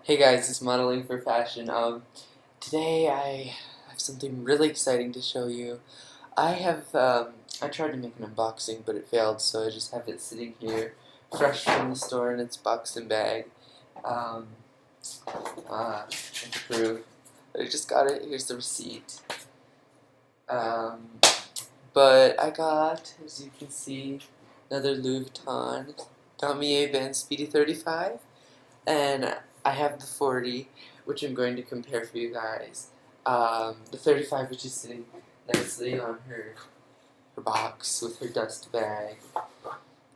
Hey guys, it's Modeling for Fashion. Today I have something really exciting to show you. I tried to make an unboxing, but it failed, so I just have it sitting here, fresh from the store in its box and bag. Um, to prove that I just got it. Here's the receipt. Um, but I got, as you can see, another Louis Vuitton damier ebene Speedy 35. And I have the 40, which I'm going to compare for you guys. The 35, which is sitting nicely on her box with her dust bag.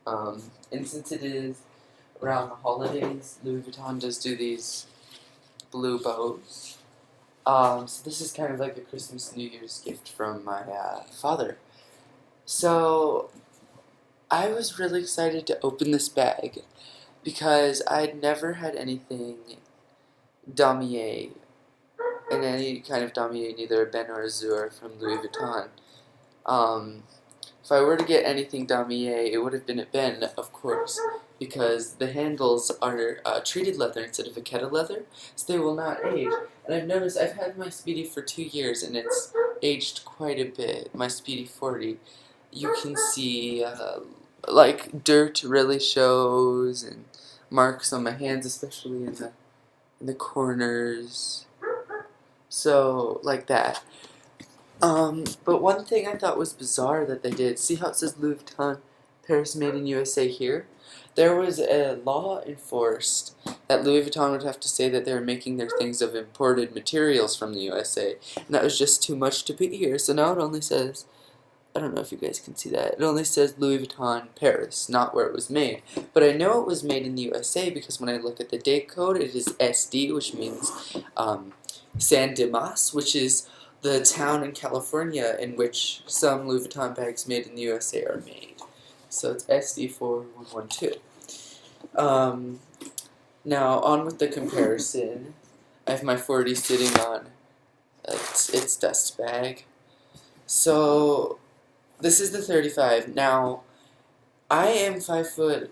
And since it is around the holidays, Louis Vuitton does do these blue bows. So this is kind of like a Christmas New Year's gift from my father. So I was really excited to open this bag because I'd never had anything damier in any kind of damier, neither ebene or azur from Louis Vuitton. If I were to get anything damier, it would have been ebene, of course, because the handles are treated leather instead of vachetta leather, so they will not age. And I've noticed I've had my Speedy for 2 years, and it's aged quite a bit. My Speedy 40, you can see like dirt really shows and marks on my hands, especially in the corners. So, like that. But one thing I thought was bizarre that they did, see how it says Louis Vuitton, Paris made in USA here? There was a law enforced that Louis Vuitton would have to say that they were making their things of imported materials from the USA, and that was just too much to be here, so now it only says, I don't know if you guys can see that, it only says Louis Vuitton Paris, not where it was made. But I know it was made in the USA because when I look at the date code, it is SD, which means San Dimas, which is the town in California in which some Louis Vuitton bags made in the USA are made. So it's SD4112. Now, on with the comparison. I have my 40 sitting on its dust bag. So, this is the 35. Now, I am 5'11",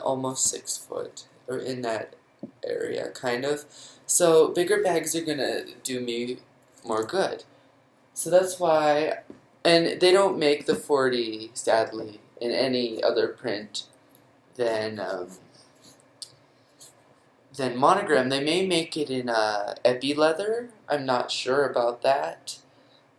almost 6 foot, or in that area, kind of. So bigger bags are gonna do me more good. So that's why, and they don't make the 40, sadly, in any other print than monogram. They may make it in epi leather. I'm not sure about that.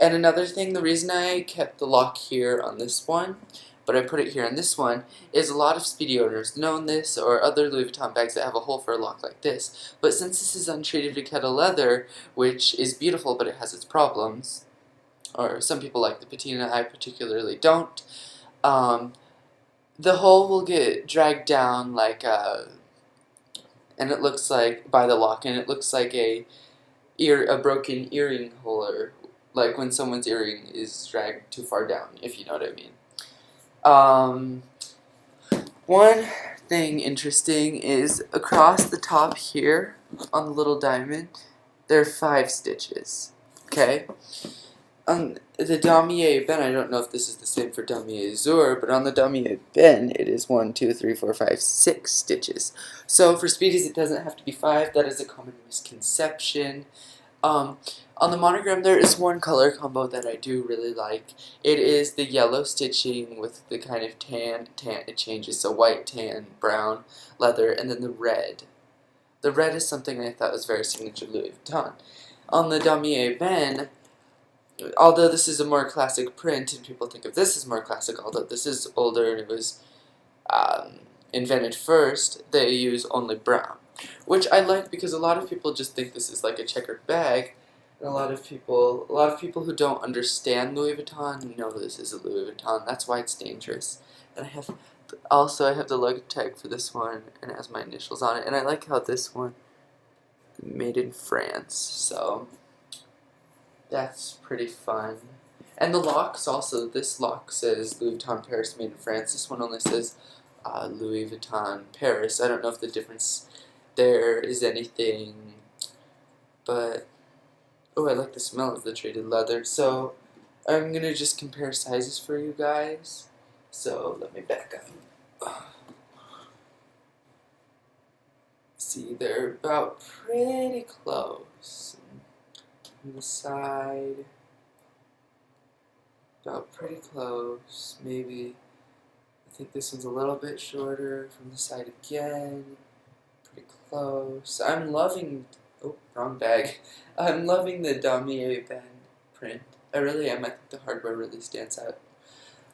And another thing, the reason I kept the lock here on this one, but I put it here on this one, is a lot of Speedy owners know this, or other Louis Vuitton bags that have a hole for a lock like this. But since this is untreated vachetta leather, which is beautiful but it has its problems, or some people like the patina, I particularly don't, the hole will get dragged down like and it looks like, by the lock, and it looks like a broken earring hole, or like when someone's earring is dragged too far down, if you know what I mean. One thing interesting is across the top here on the little diamond, there are 5 stitches. Okay? On the damier ebene, I don't know if this is the same for damier azur, but on the damier ebene, it is 1, 2, 3, 4, 5, 6 stitches. So for Speedies, it doesn't have to be 5. That is a common misconception. On the monogram, there is one color combo that I do really like. It is the yellow stitching with the kind of tan, it changes, so white, tan, brown, leather, and then the red. The red is something I thought was very signature Louis Vuitton. On the damier ebene, although this is a more classic print, and people think of this as more classic, although this is older and it was invented first, they use only brown. Which I like because a lot of people just think this is like a checkered bag, and a lot of people who don't understand Louis Vuitton know this is a Louis Vuitton. That's why it's dangerous. And I have the lug tag for this one, and it has my initials on it. And I like how this one made in France. So that's pretty fun. And the locks also. This lock says Louis Vuitton Paris made in France. This one only says Louis Vuitton Paris. I don't know if the difference there is anything, but oh, I like the smell of the treated leather. So I'm gonna just compare sizes for you guys. So let me back up. see, they're about pretty close. On the side, about pretty close. Maybe, I think this one's a little bit shorter from the side again. Pretty close. I'm loving, oh, wrong bag. I'm loving the damier band print. I really am. I think the hardware really stands out.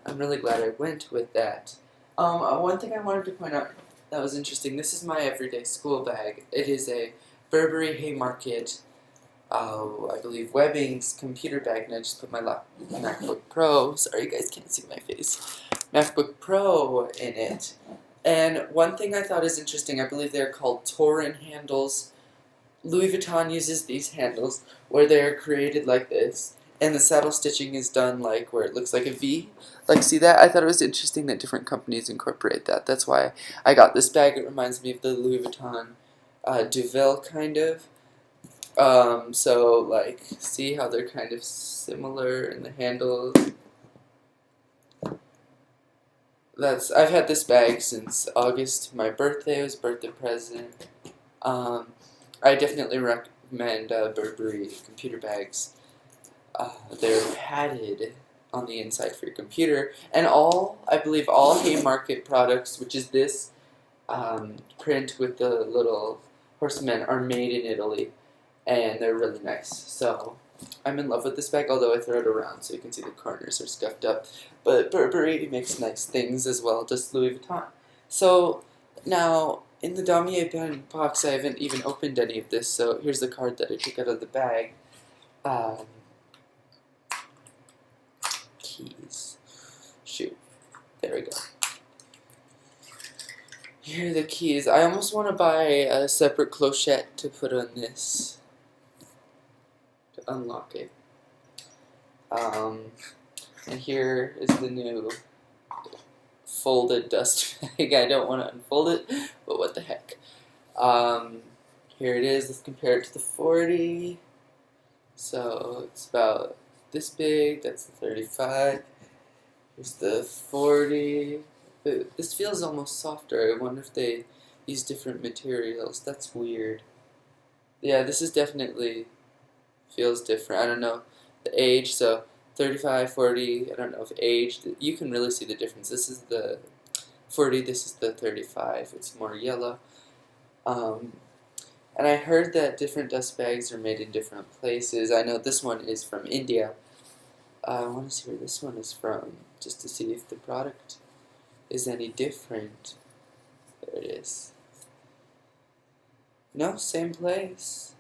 I'm really glad I went with that. One thing I wanted to point out that was interesting, this is my everyday school bag. It is a Burberry Haymarket, I believe Webbing's computer bag, and I just put my MacBook Pro, sorry you guys can't see my face, MacBook Pro in it. And one thing I thought is interesting, I believe they're called Torin handles. Louis Vuitton uses these handles where they're created like this, and the saddle stitching is done like where it looks like a V. Like, see that? I thought it was interesting that different companies incorporate that. That's why I got this bag. It reminds me of the Louis Vuitton Duvel, kind of. So, like, see how they're kind of similar in the handles? I've had this bag since August, my birthday. It was a birthday present. I definitely recommend Burberry computer bags. They're padded on the inside for your computer, and I believe all Haymarket products, which is this print with the little horsemen, are made in Italy, and they're really nice. So I'm in love with this bag, although I throw it around so you can see the corners are scuffed up. But Burberry makes nice things as well, just Louis Vuitton. So now, in the damier band box, I haven't even opened any of this, so here's the card that I took out of the bag. Keys. Shoot. There we go. Here are the keys. I almost want to buy a separate clochette to put on this, to unlock it. And here is the new folded dust bag. I don't want to unfold it, but what the heck. Here it is. Let's compare it to the 40. So it's about this big. That's the 35. Here's the 40. This feels almost softer. I wonder if they use different materials. That's weird. Yeah, this is definitely feels different. I don't know the age. So 35, 40. I don't know if age. You can really see the difference. This is the 40. This is the 35. It's more yellow. And I heard that different dust bags are made in different places. I know this one is from India. I want to see where this one is from, just to see if the product is any different. There it is. No, same place.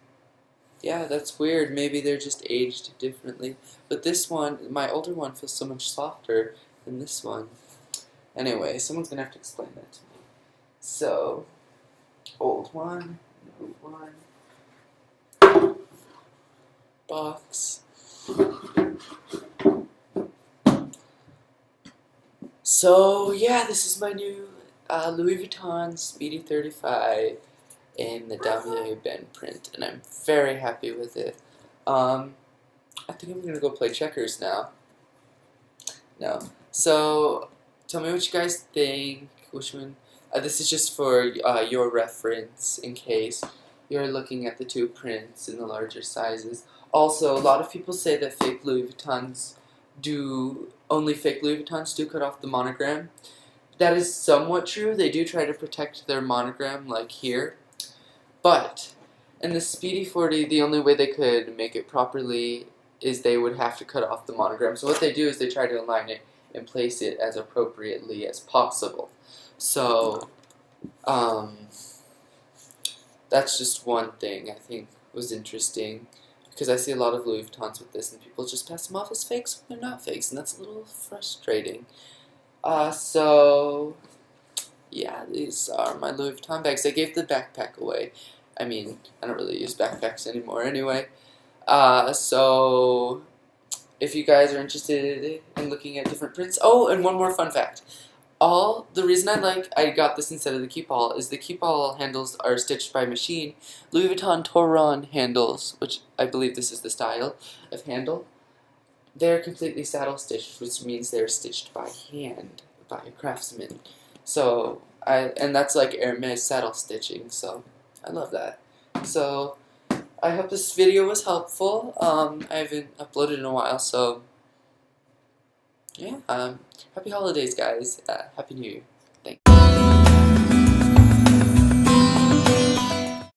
Yeah, that's weird. Maybe they're just aged differently. But this one, my older one, feels so much softer than this one. Anyway, someone's going to have to explain that to me. So, old one, new one, box. So, yeah, this is my new Louis Vuitton Speedy 35 in the damier band print, and I'm very happy with it. I think I'm going to go play checkers now. No. So, tell me what you guys think. Which one? This is just for your reference in case you're looking at the two prints in the larger sizes. Also, a lot of people say that only fake Louis Vuittons do cut off the monogram. That is somewhat true. They do try to protect their monogram, like here. But in the Speedy 40, the only way they could make it properly is they would have to cut off the monogram. So what they do is they try to align it and place it as appropriately as possible. So, that's just one thing I think was interesting. Because I see a lot of Louis Vuittons with this, and people just pass them off as fakes when they're not fakes, and that's a little frustrating. So, yeah, these are my Louis Vuitton bags. I gave the backpack away. I mean, I don't really use backpacks anymore anyway. So, if you guys are interested in looking at different prints. Oh, and one more fun fact. The reason I got this instead of the keep-all is the keep-all handles are stitched by machine. Louis Vuitton Torin handles, which I believe this is the style of handle, they're completely saddle stitched, which means they're stitched by hand, by a craftsman. So, and that's like Hermes saddle stitching, so I love that. So I hope this video was helpful. I haven't uploaded in a while, so yeah. Happy holidays, guys. Happy New Year. Thanks.